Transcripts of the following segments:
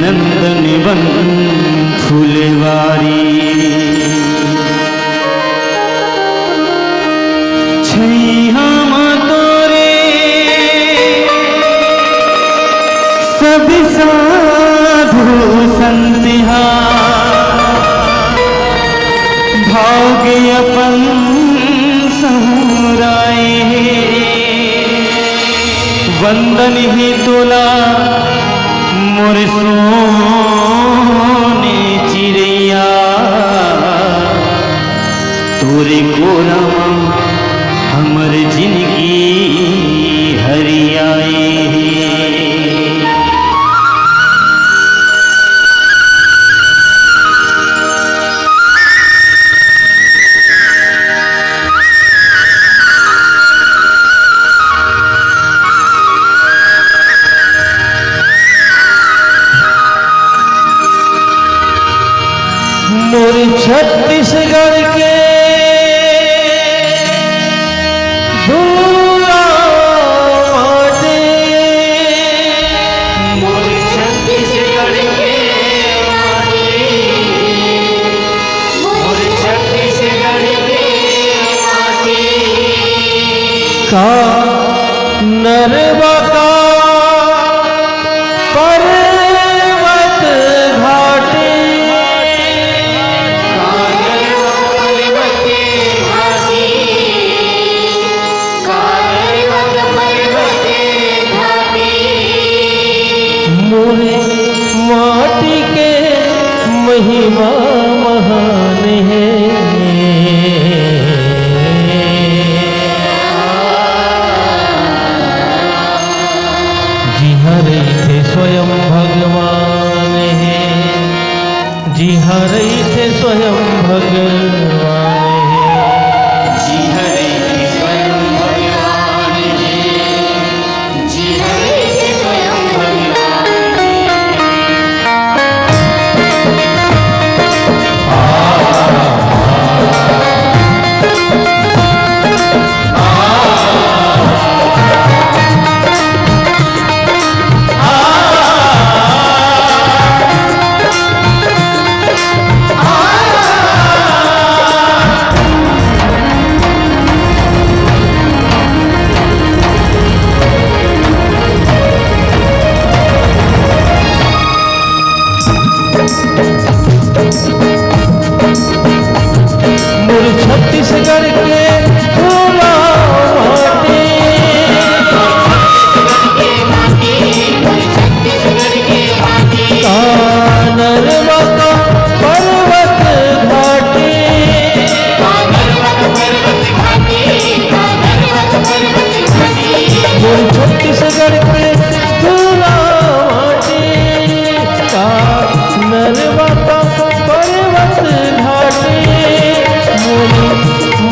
नंदन one फुलवारी छैया तोरे सब साधु संतिहा भाग्य अपन सहुराए वंदन ही तोला मोर सोने चिड़ैया तोरे कोरमा हमर जिंदगी हरियाए मोर छत्तीसगढ़ के धूला माटी मोर छत्तीसगढ़ के माटी मोर छत्तीसगढ़ के माटी का नरवा का पर्वत घाटी माटी के महिमा महान है जी हरे थे स्वयं भगवान है जी हरे थे स्वयं भगवान है जी हरे थे स्वयं भगवान है जी हरे थे स्वयं भगवान छत्तीसगढ़ के धूला माटी नरवा का पर्वत घाटी मोर छत्तीसगढ़ के धूला माटी का नरवा का पर्वत घाटी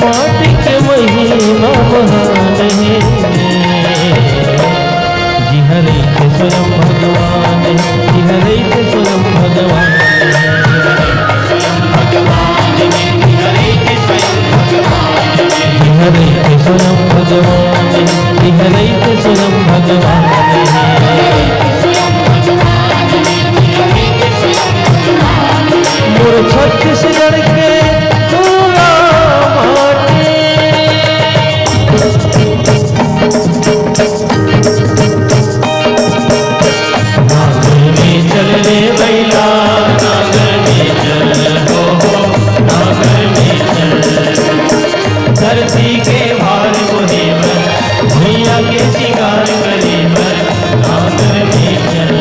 माटी के महिमा महान है जी हरे थे स्वयं भगवान जी हरे थे स्वयं भगवान जी हरे थे स्वयं भगवान जी हरे थे स्वयं भगवान मोर छत्तीसगढ़ के धूला माटी नागर में चल रे बैला नागर में चल हो नागर में चल धरती के भार बोहे भैया के शिकार करे नागर में चल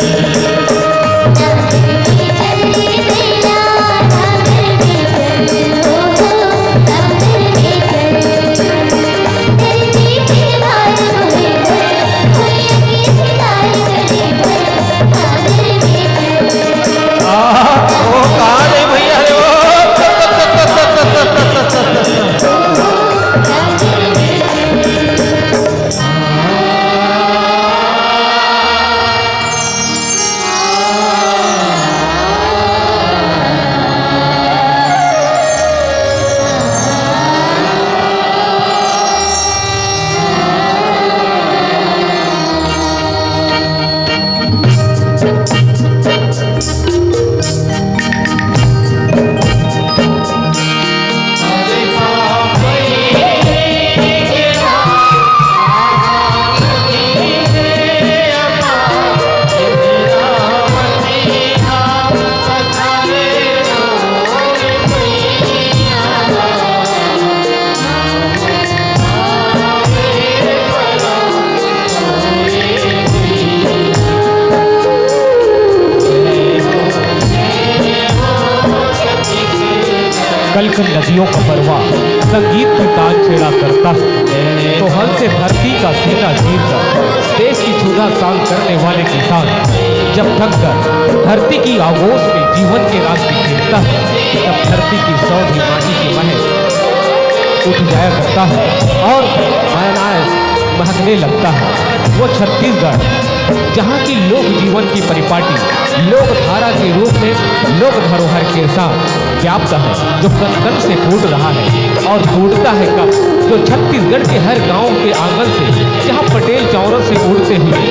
एक नदियों का परवाह संगीत की तान छेड़ा करता है, तो हल से धरती का सीना चीर कर देश की क्षुधा शांत करने वाले किसान जब थक कर धरती की आगोश में जीवन के रास्ते गिरता है, तब धरती की सौंधी माटी की महक उठ जाया करता है और महकने लगता है। वो छत्तीसगढ़ जहाँ की लोक जीवन की परिपाटी लोक धारा के रूप में लोक धरोहर के साथ व्याप्त है, जो कण कण से टूट रहा है और टूटता है कब, जो छत्तीसगढ़ के हर गांव के आंगन से, जहाँ पटेल चौरस से उड़ते हुए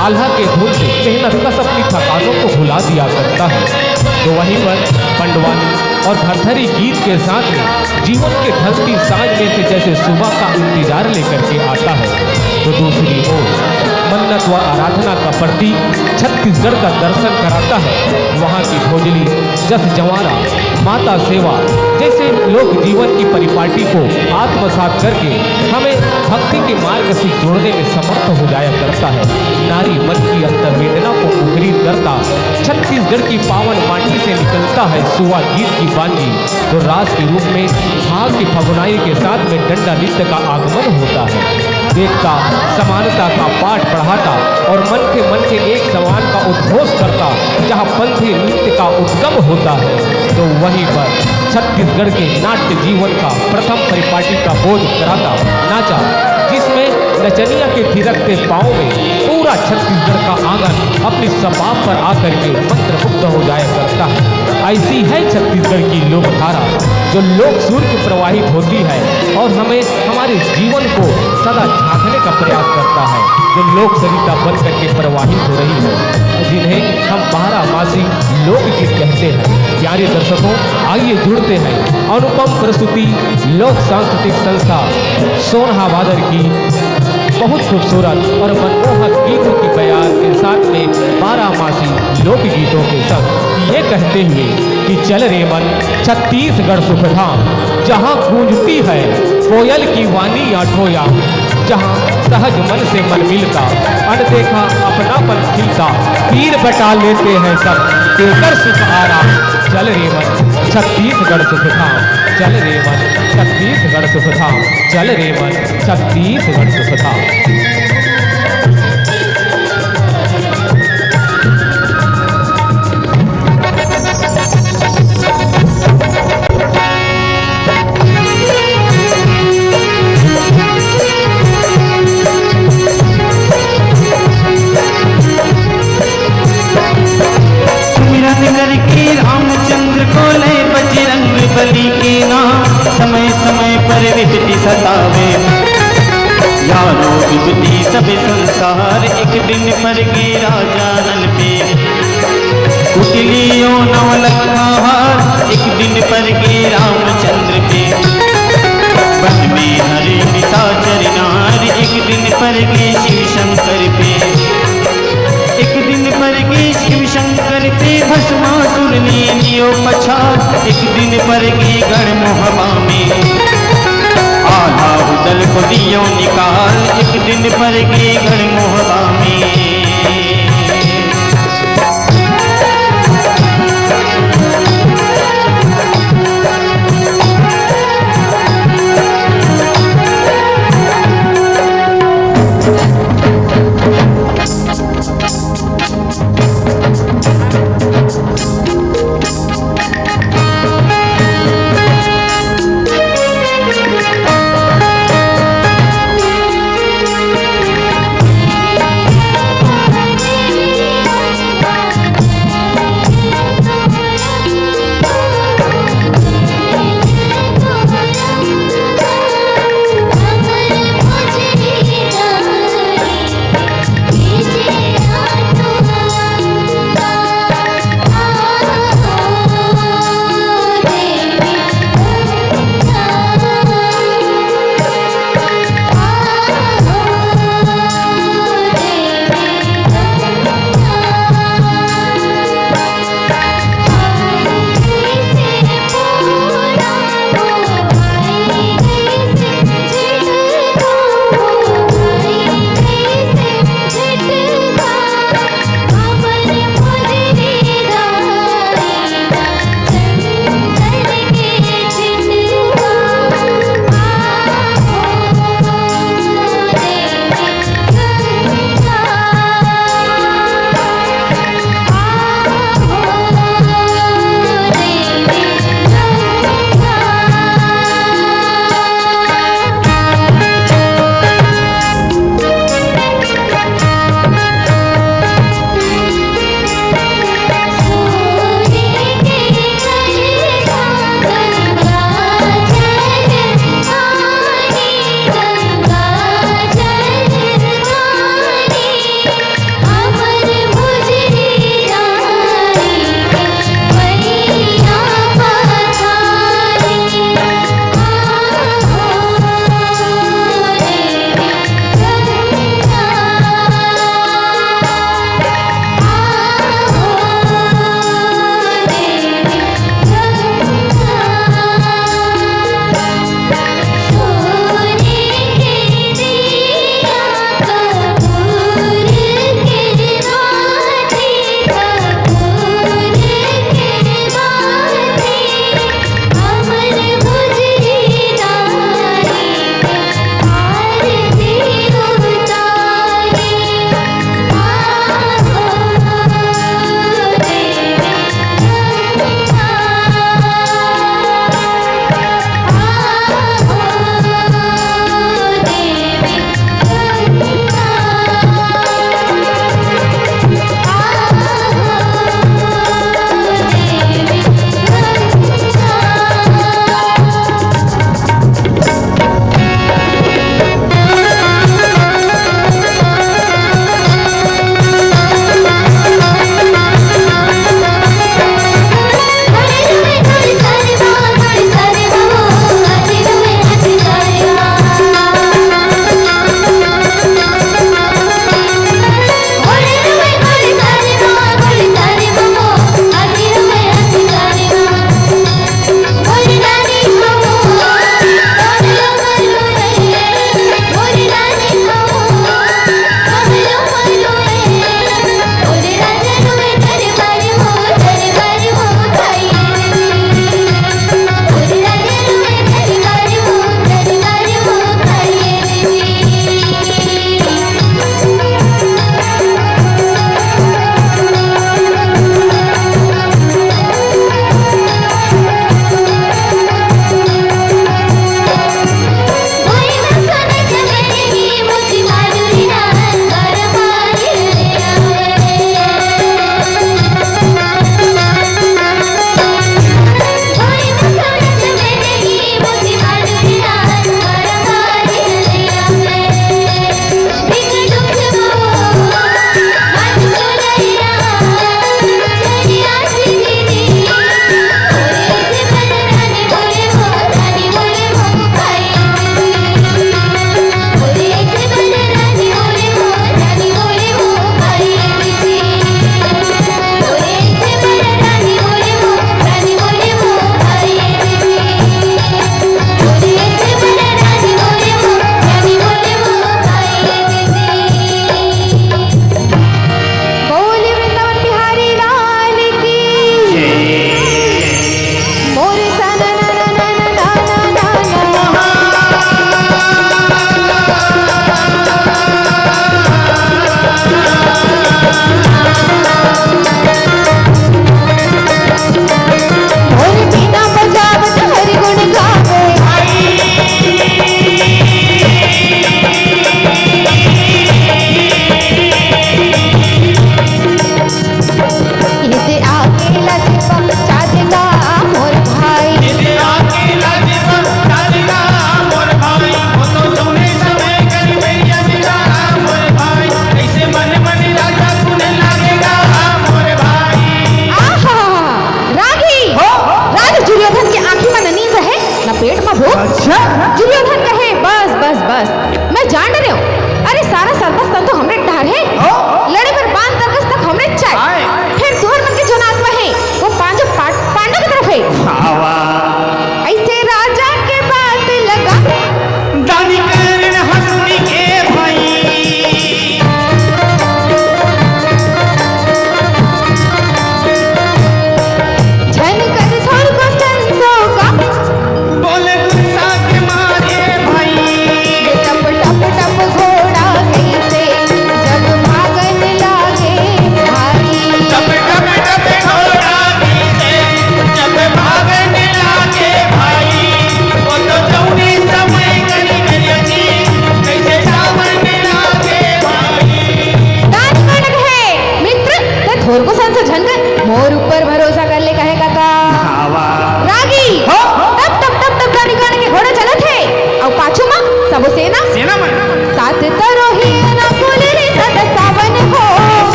आल्हा के धुन से मेहनत कस अपनी थकानों को भुला दिया करता है, तो वहीं पर पंडवानी और धरधरी गीत के साथ में जीवन के ढलती सांझ में से जैसे सुबह का इंतजार लेकर के आता है, तो दूसरी ओर मन्नत व आराधना का प्रतीक छत्तीसगढ़ का दर्शन कराता है। वहाँ की भोजली, जस जंवारा, माता सेवा जैसे लोक जीवन की परिपाटी को आत्मसात करके हमें भक्ति के मार्ग से जोड़ने में समर्थ हो जाया करता है। नारी मन की अंतर्वेदना को मुखरित करता छत्तीसगढ़ की पावन माटी से निकलता है सुवा गीत की बांधी, तो रास के रूप में भाग की फगुनाई के साथ में डंडा नृत्य का आगमन होता है। एकता समानता का पाठ पढ़ाता और मन के एक समान का उद्घोष करता, जहाँ पंथी नृत्य का उद्गम होता है, तो वहीं पर छत्तीसगढ़ के नाट्य जीवन का प्रथम परिपाटी का बोध कराता नाचा, जिसमें नचनिया के थिरकते पाँव में पूरा छत्तीसगढ़ का आंगन अपनी सपाप पर आकर के मंत्रमुग्ध हो जाया करता है। ऐसी है छत्तीसगढ़ की लोकधारा जो लोक सूर्य की प्रवाहित होती है और हमें हमारे जीवन को सदा झांकने का प्रयास करता है, जो लोक सरिता बन करके प्रवाहित हो रही है, जिन्हें हम 12 मासी लोकगीत कहते हैं। प्यारे दर्शकों, आइए जुड़ते हैं अनुपम प्रस्तुति लोक सांस्कृतिक संस्था सोनहाबादर की बहुत खूबसूरत और मनमोहक गीतों की बयान के साथ में 12 मासी लोकगीतों के संग ये कहते हुए कि चल रे मन छत्तीसगढ़ सुखधाम, जहाँ गूंजती है कोयल की वाणी आठों याम, जहाँ सहज मन से मन मिलता अनदेखा अपनापन खिलता, तीर बटा लेते हैं सब देकर सुख आराम। चल रे मन छत्तीसगढ़ सुखधाम, चल रे मन छत्तीसगढ़ सुखधाम, चल रे मन छत्तीसगढ़ सुखधाम। करके रामचंद्र को ले बजरंग बली के नाम, समय समय पर विपत्ति सतावे यारो विपत्ति सब संसार, एक दिन पर गे राजा नल पे कुटिलियों नवलखा हार, एक दिन पर गे रामचंद्र पे वन में हरे निशाचर नार, एक दिन पर गे शिव शंकर पे, एक दिन पर गे शिव शंकर पे भस्मासुर ने लियो पछाड़, एक दिन पर गे गण मोहबा में आधा उदल को दियो निकाल, एक दिन पर गे गण मोहबा में।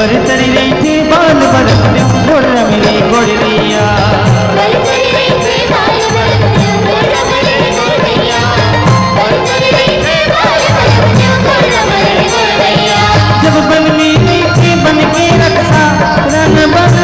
बर तरी रही थी बाल बरत गोड़ रमरे गोड़ रिया जब बन में थी बन के रक्षा रन बन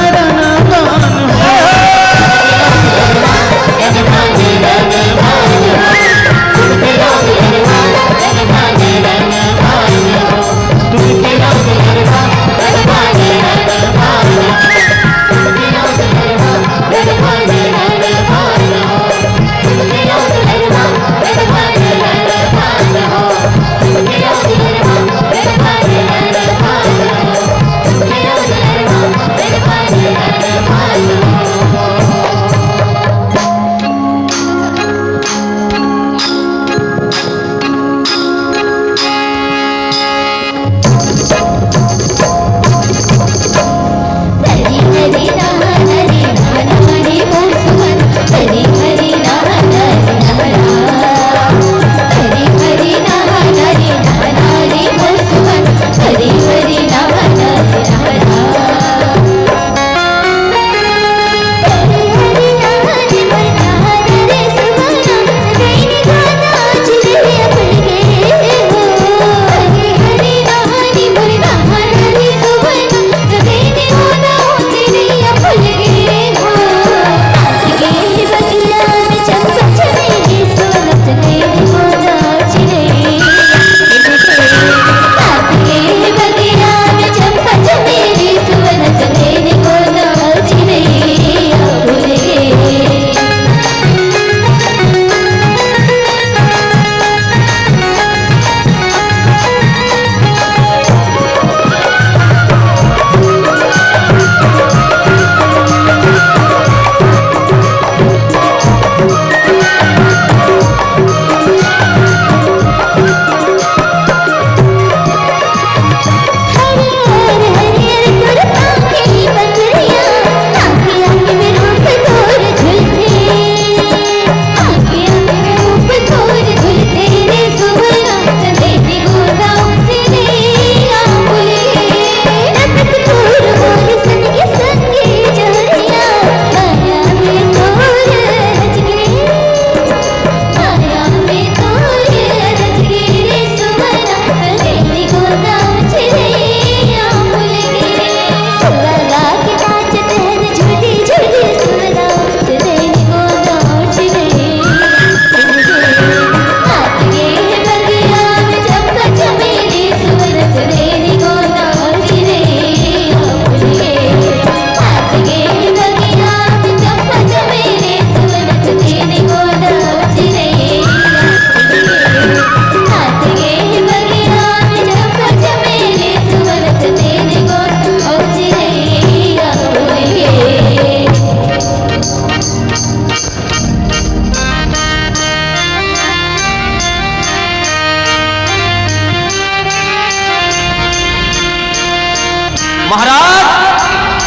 महाराज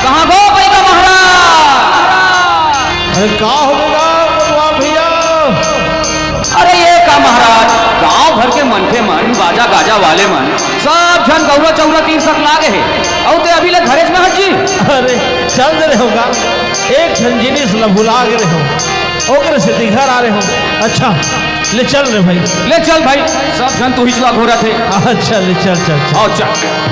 कहाँ गो पैदा महाराज? अरे का होगा बलवा भैया? अरे ये का महाराज, गांव भर के मन के मन बाजा गाजा वाले मन सब जन गौरा चौरा तीन सक लागे है और ते अभी ले घरे में हजी। अरे चल दे रहे होगा, एक झंझिनी से भुला गए हो ओकरे से घर आ रहे हो। अच्छा ले चल रे भाई, ले चल भाई, सब जन तू हिचवा घोरा थे। अच्छा ले चल चल, चल। आओ चल।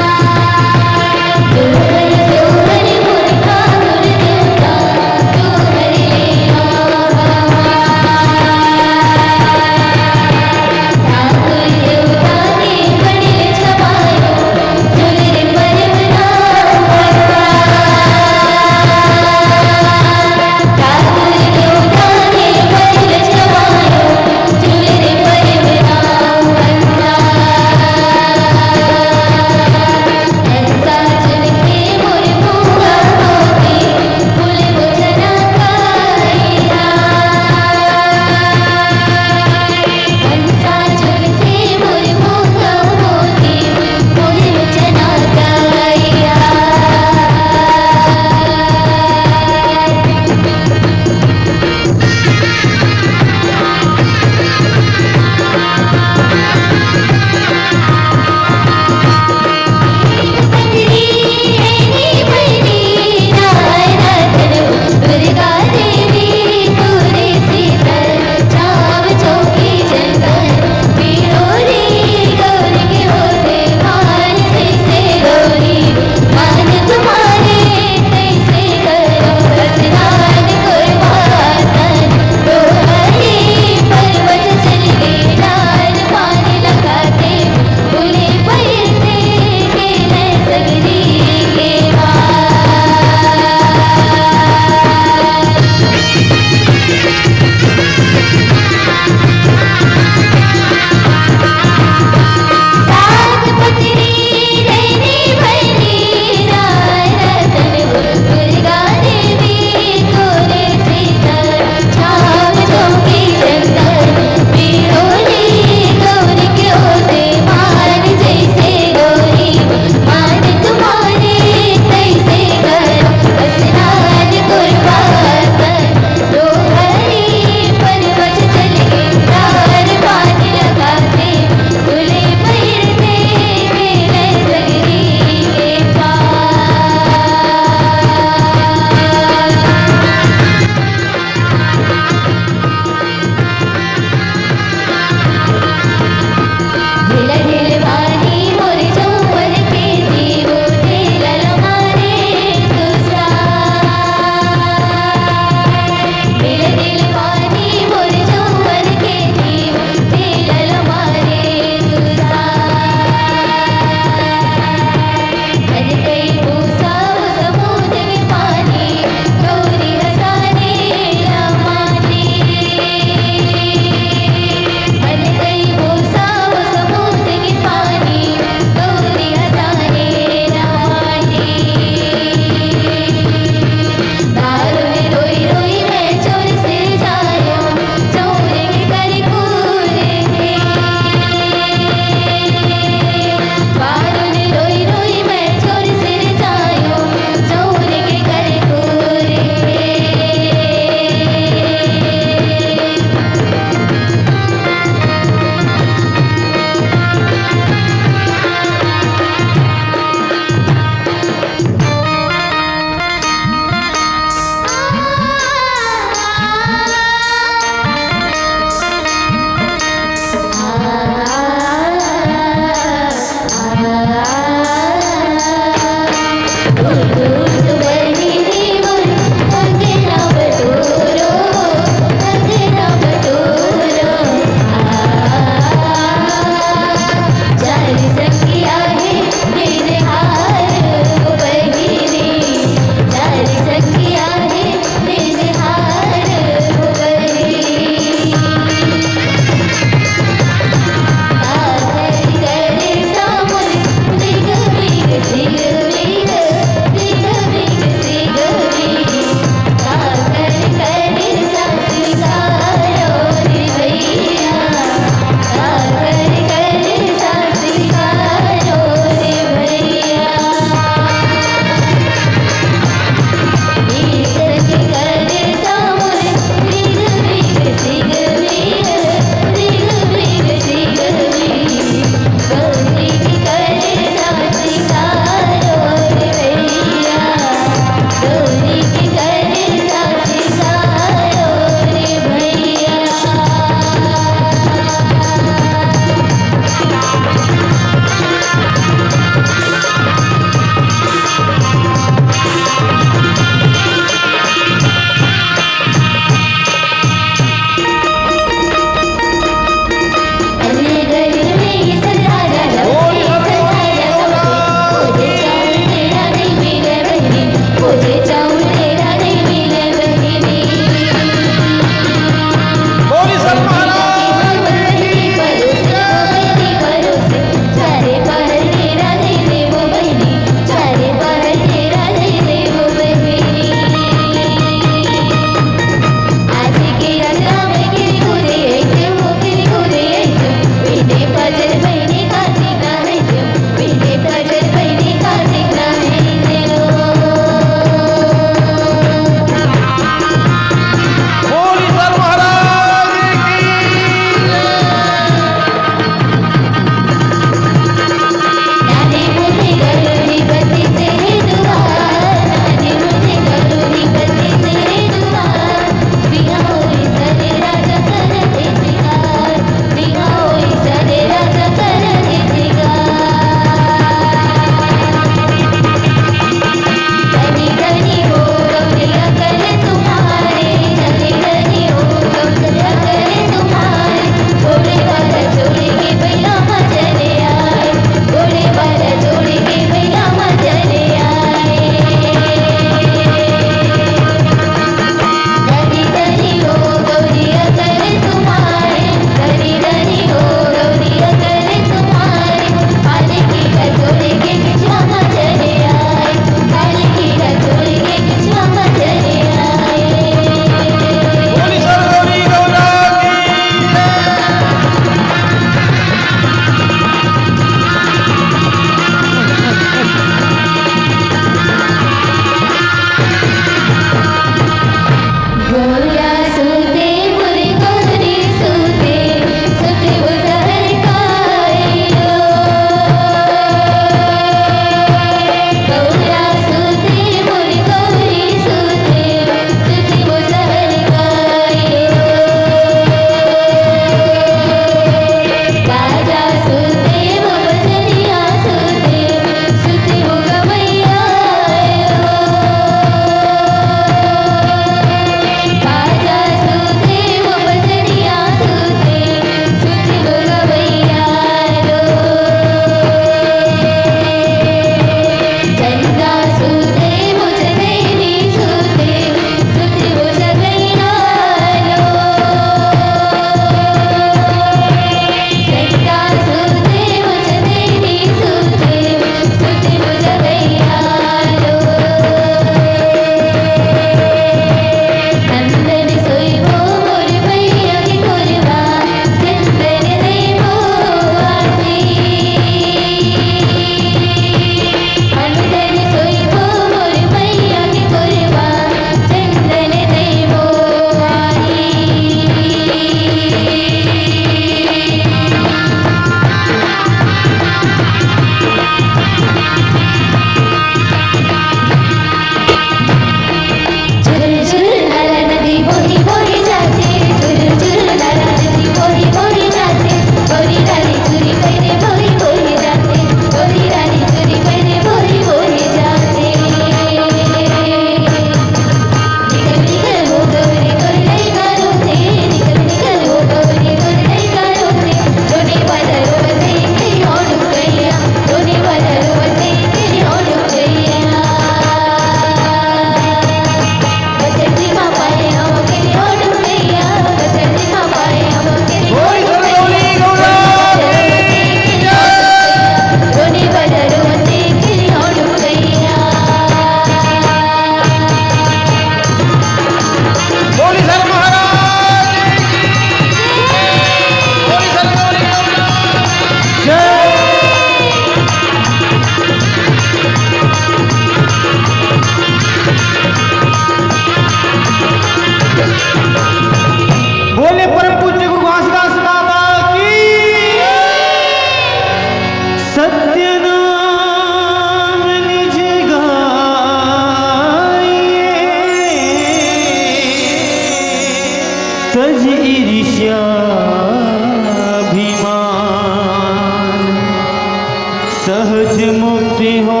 सहज मुक्ति हो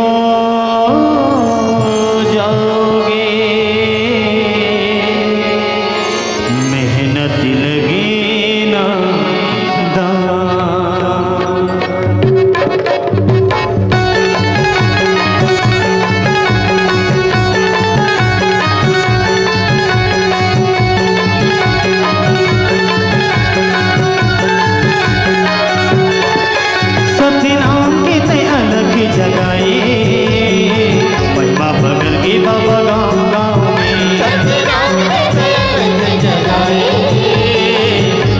जाओगे, मेहनत लगे ना दाम। सतनाम के ते अलग जगाए, महिमा बगल के बाबा गाँव गाँव में। सतनाम के ते अलग जगाए,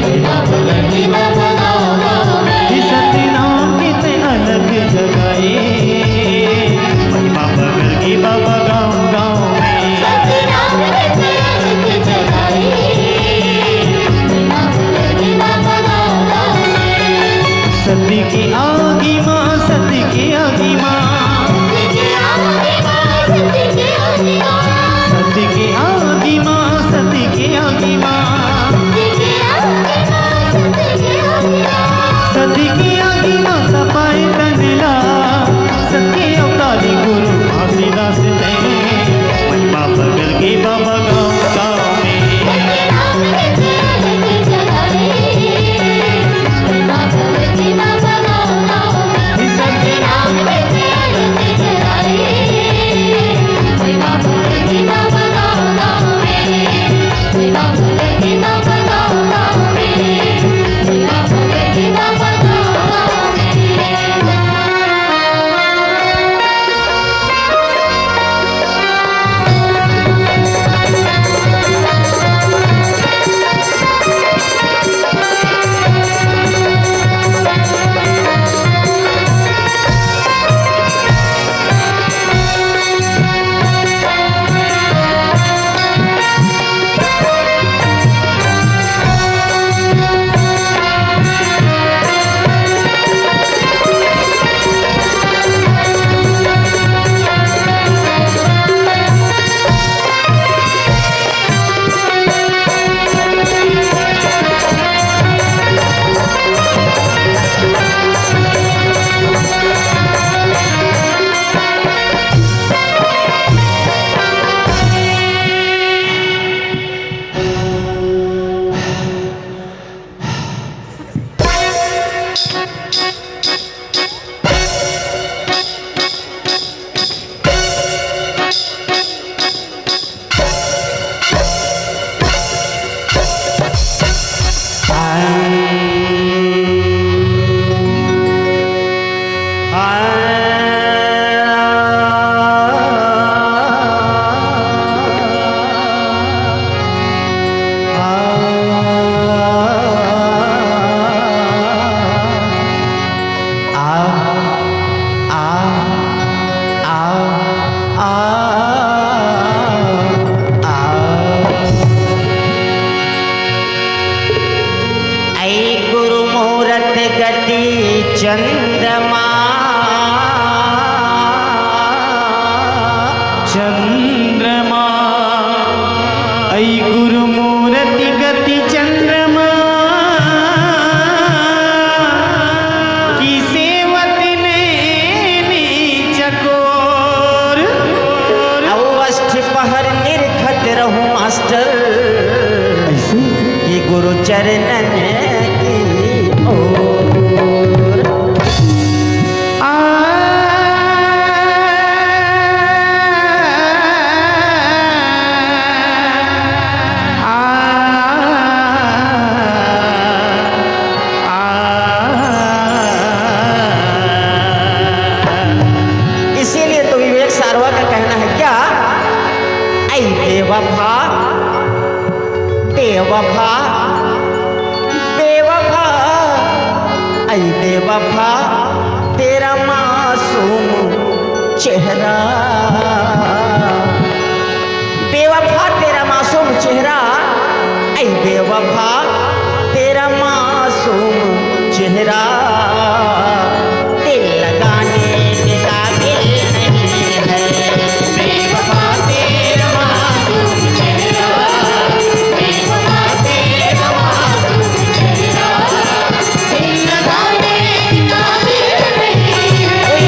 महिमा बगल के बाबा गाँव गाँव में। सतनाम के ते अलग जगाए, महिमा बगल के बाबा गाँव गाँव में। सतनाम के ते अलग जगाए, महिमा बगल के बाबा गाँव गाँव में। सती की आगी माँ, सती की आगी माँ, सती की आगी माँ, सती की आगी माँ, सती की आगी माँ, सती की आगी माँ, सती की आगी माँ, सती की आगी माँ। सती की आगी माँ तपाए तनला, सत्य अवतारी गुरु घासीदास ने, महिमा बगल के बाबा गाँव गाँव में। सतनाम के ते अलग जगाए, महिमा बगल के बाबा गाँव गाँव में। सतनाम के ते अलग जगाए, महिमा बगल के बाबा गाँव गाँव में। महिमा बगल के बाबा गाँव गाँव में। महिमा बगल के बाबा गाँव गाँव में। चंद्रमा चंद्रमा ऐ गुरु मूर्ति गति चंद्रमा की सेवत ने चकोर अवस्थ पहर निरखत रहूं मास्टर कि गुरु चरणन की ओर इसीलिए तो विवेक सारवा का कहना है क्या, ऐ बेवफा बेवफा बेवफा, ऐ बेवफा तेरा मासूम चेहरा, बेवफा तेरा मासूम चेहरा, ऐ बेवफा तेरा मासूम चेहरा, दिल लगाने के काबिल नहीं है। बेवफा तेरा मासूम चेहरा, बेवफा तेरा मासूम चेहरा, दिल लगाने के काबिल नहीं है।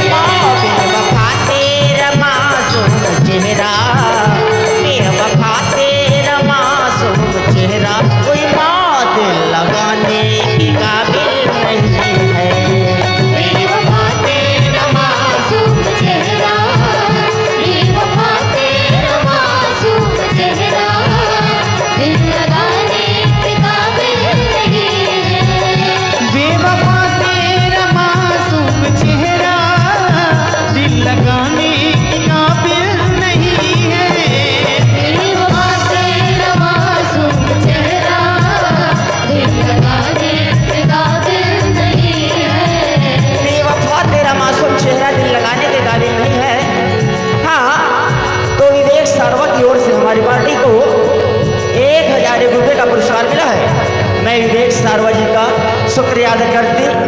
सारवा जी का शुक्रिया अदा करती